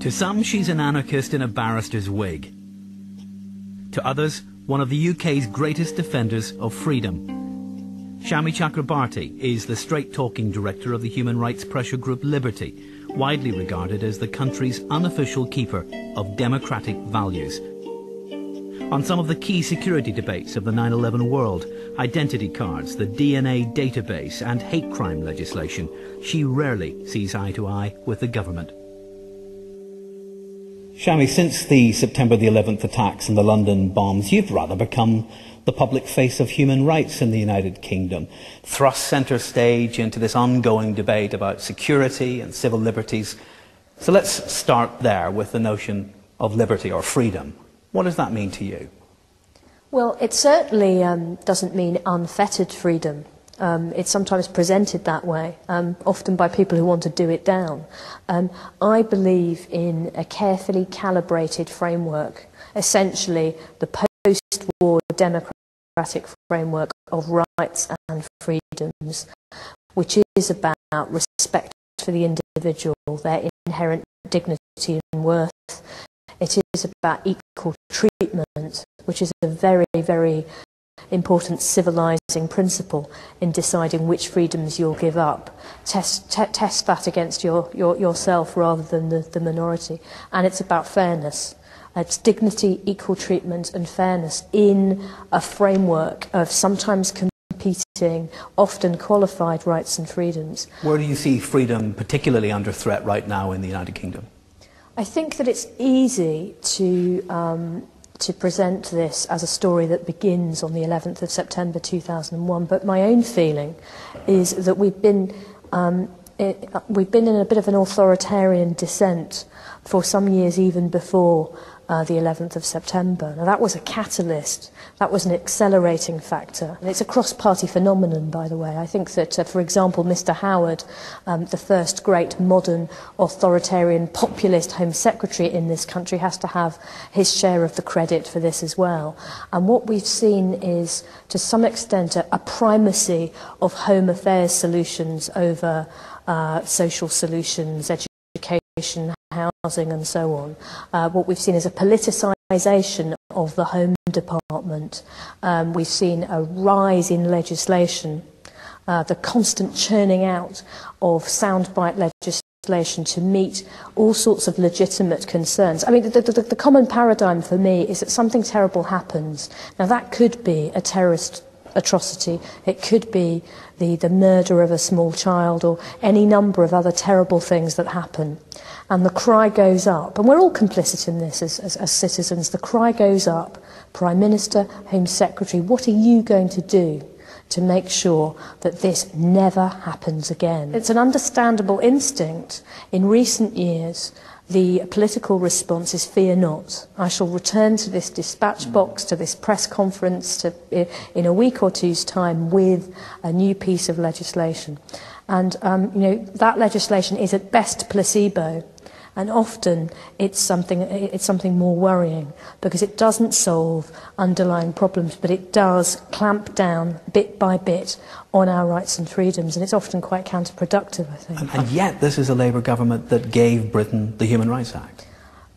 To some, she's an anarchist in a barrister's wig. To others, one of the UK's greatest defenders of freedom. Shami Chakrabarti is the straight-talking director of the human rights pressure group Liberty, widely regarded as the country's unofficial keeper of democratic values. On some of the key security debates of the 9/11 world, identity cards, the DNA database and hate crime legislation, she rarely sees eye to eye with the government. Shami, since the September the 11th attacks and the London bombs, you've rather become the public face of human rights in the United Kingdom, thrust centre stage into this ongoing debate about security and civil liberties. So let's start there with the notion of liberty or freedom. What does that mean to you? Well, it certainly doesn't mean unfettered freedom. It's sometimes presented that way, often by people who want to do it down. I believe in a carefully calibrated framework, essentially the post-war democratic framework of rights and freedoms, which is about respect for the individual, their inherent dignity and worth. It is about equal treatment, which is a very, very important civilizing principle in deciding which freedoms you'll give up. Test that against yourself rather than the minority. And it's about fairness. It's dignity, equal treatment and fairness in a framework of sometimes competing, often qualified rights and freedoms. Where do you see freedom particularly under threat right now in the United Kingdom? I think that it's easy to present this as a story that begins on the 11th of September 2001, but my own feeling is that we've been in a bit of an authoritarian descent for some years even before the 11th of September. Now that was a catalyst, that was an accelerating factor, and it's a cross-party phenomenon, by the way. I think that, for example, Mr. Howard, the first great modern authoritarian populist Home Secretary in this country, has to have his share of the credit for this as well. And what we've seen is, to some extent, a primacy of home affairs solutions over social solutions, education, housing and so on. What we've seen is a politicisation of the Home Department. We've seen a rise in legislation, the constant churning out of soundbite legislation to meet all sorts of legitimate concerns. I mean, the common paradigm for me is that something terrible happens. Now that could be a terrorist atrocity, it could be the murder of a small child or any number of other terrible things that happen. And the cry goes up, and we're all complicit in this as citizens, the cry goes up, Prime Minister, Home Secretary, what are you going to do to make sure that this never happens again? It's an understandable instinct. In recent years, the political response is fear not. I shall return to this dispatch box, to this press conference in a week or two's time with a new piece of legislation. And that legislation is at best placebo. And often it's something more worrying, because it doesn't solve underlying problems, but it does clamp down bit by bit on our rights and freedoms, and it's often quite counterproductive, I think. And yet this is a Labour government that gave Britain the Human Rights Act.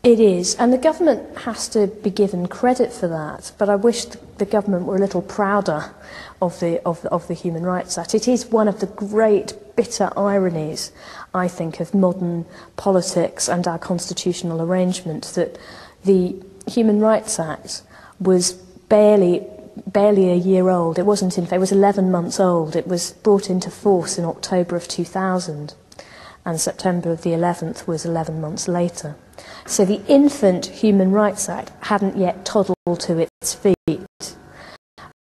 It is, and the government has to be given credit for that, but I wish the government were a little prouder of the Human Rights Act. It is one of the great bitter ironies, I think, of modern politics and our constitutional arrangement, that the Human Rights Act was barely a year old. It wasn't, in fact, it was 11 months old. It was brought into force in October of 2000, and September of the 11th was 11 months later. So the infant Human Rights Act hadn't yet toddled to its feet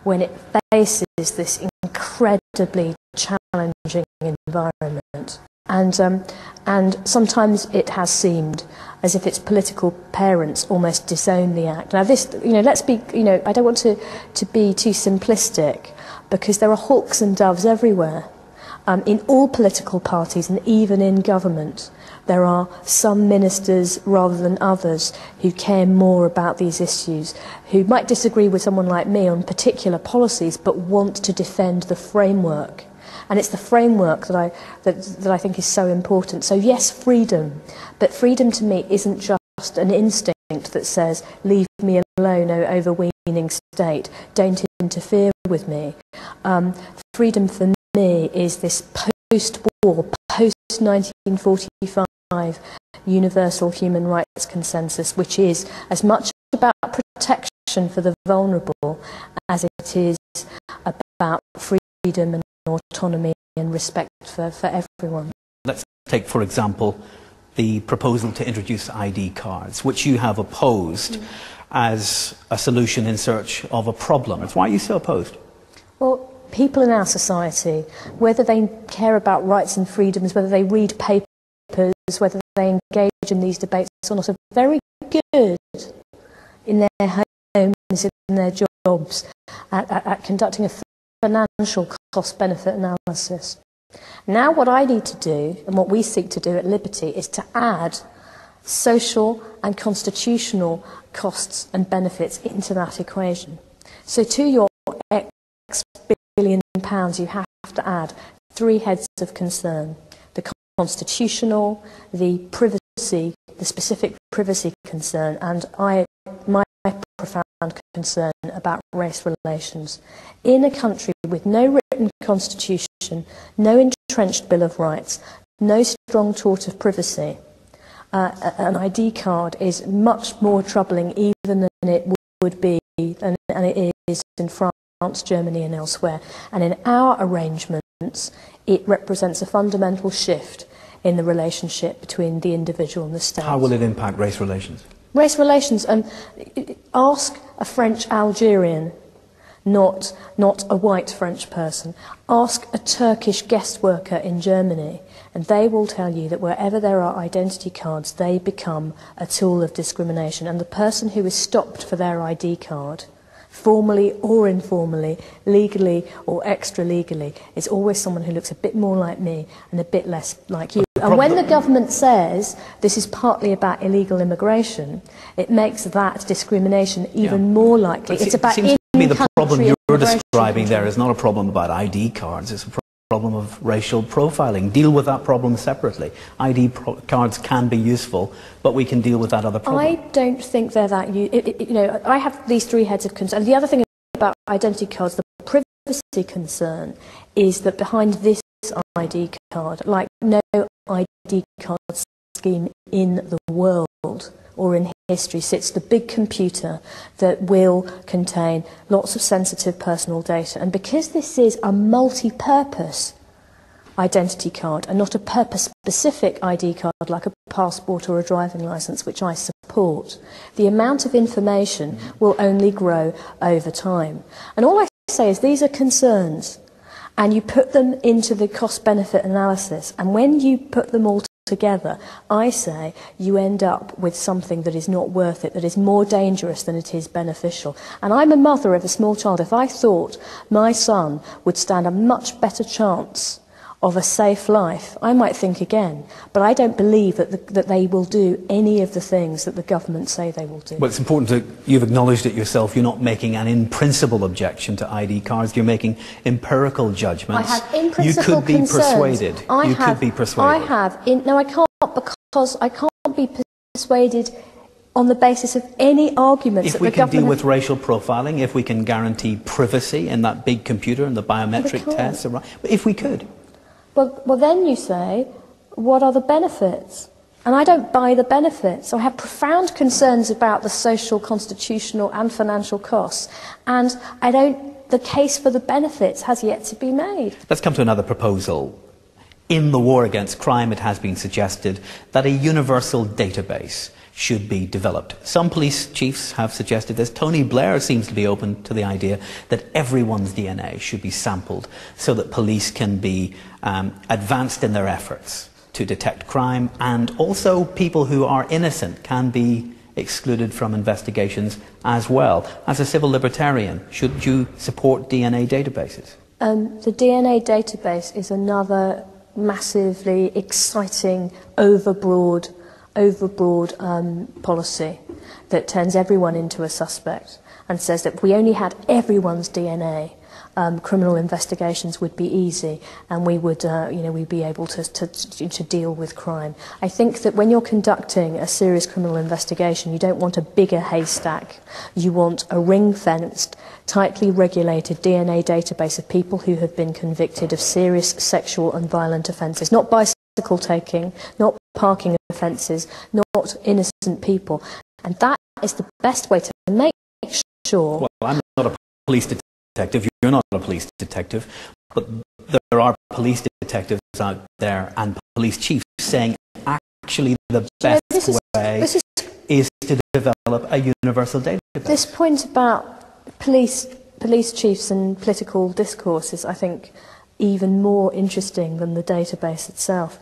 when it faces this incredibly challenging environment. And sometimes it has seemed as if its political parents almost disown the act. Now this, let's be, I don't want to be too simplistic, because there are hawks and doves everywhere. In all political parties and even in government, there are some ministers rather than others who care more about these issues, who might disagree with someone like me on particular policies but want to defend the framework. And it's the framework that I think is so important. So yes, freedom, but freedom to me isn't just an instinct that says, leave me alone, O overweening state, don't interfere with me. Freedom for me is this post-war, post-1945 universal human rights consensus, which is as much about protection for the vulnerable as it is about freedom and autonomy and respect for everyone. Let's take, for example, the proposal to introduce ID cards, which you have opposed as a solution in search of a problem. Why are you so opposed? Well, people in our society, whether they care about rights and freedoms, whether they read papers, whether they engage in these debates or not, are very good in their homes, in their jobs, at conducting a financial cost-benefit analysis. Now what I need to do, and what we seek to do at Liberty, is to add social and constitutional costs and benefits into that equation. So to your X billion pounds, you have to add three heads of concern: the constitutional, the privacy, the specific privacy concern, and my profound concern about race relations. In a country with no written constitution, no entrenched Bill of Rights, no strong tort of privacy, an ID card is much more troubling even than it would be, and it is in France, Germany and elsewhere. And in our arrangements, it represents a fundamental shift in the relationship between the individual and the state. How will it impact race relations? Race relations, ask a French Algerian, not a white French person. Ask a Turkish guest worker in Germany, and they will tell you that wherever there are identity cards, they become a tool of discrimination. And the person who is stopped for their ID card, formally or informally, legally or extra-legally, is always someone who looks a bit more like me and a bit less like you. And when the government says this is partly about illegal immigration, it makes that discrimination even more likely. It's about in-country the problem you're describing there is not a problem about ID cards, it's a problem of racial profiling. Deal with that problem separately. ID cards can be useful, but we can deal with that other problem. I don't think they're that I have these three heads of concern. The other thing about identity cards, the privacy concern, is that behind this ID card, like no ID card scheme in the world or in history, sits the big computer that will contain lots of sensitive personal data. And because this is a multi-purpose identity card and not a purpose-specific ID card like a passport or a driving licence, which I support, the amount of information will only grow over time. And all I say is these are concerns, and you put them into the cost-benefit analysis, and when you put them all together, I say you end up with something that is not worth it, that is more dangerous than it is beneficial. And I'm a mother of a small child. If I thought my son would stand a much better chance of a safe life, I might think again. But I don't believe that they will do any of the things that the government say they will do. Well, it's important that you've acknowledged it yourself. You're not making an in-principle objection to ID cards. You're making empirical judgments. I have in-principle concerns. You could be persuaded. You could be persuaded. No, I can't, because I can't be persuaded on the basis of any arguments that the government... If we can deal with racial profiling, if we can guarantee privacy in that big computer and the biometric tests, if we could. Well, then you say, what are the benefits? And I don't buy the benefits. So I have profound concerns about the social, constitutional and financial costs. And the case for the benefits has yet to be made. Let's come to another proposal. In the war against crime, it has been suggested that a universal database should be developed. Some police chiefs have suggested this. Tony Blair seems to be open to the idea that everyone's DNA should be sampled so that police can be advanced in their efforts to detect crime, and also people who are innocent can be excluded from investigations as well. As a civil libertarian, should you support DNA databases? The DNA database is another massively exciting, overbroad policy that turns everyone into a suspect and says that if we only had everyone's DNA, criminal investigations would be easy, and we would, we'd be able to deal with crime. I think that when you're conducting a serious criminal investigation, you don't want a bigger haystack. You want a ring-fenced, tightly regulated DNA database of people who have been convicted of serious sexual and violent offences, not bicycle taking, not parking offences, not innocent people. And that is the best way to make sure... Well, I'm not a police detective, you're not a police detective, but there are police detectives out there and police chiefs saying actually the best way is to develop a universal database. This point about police chiefs and political discourse is, I think, even more interesting than the database itself.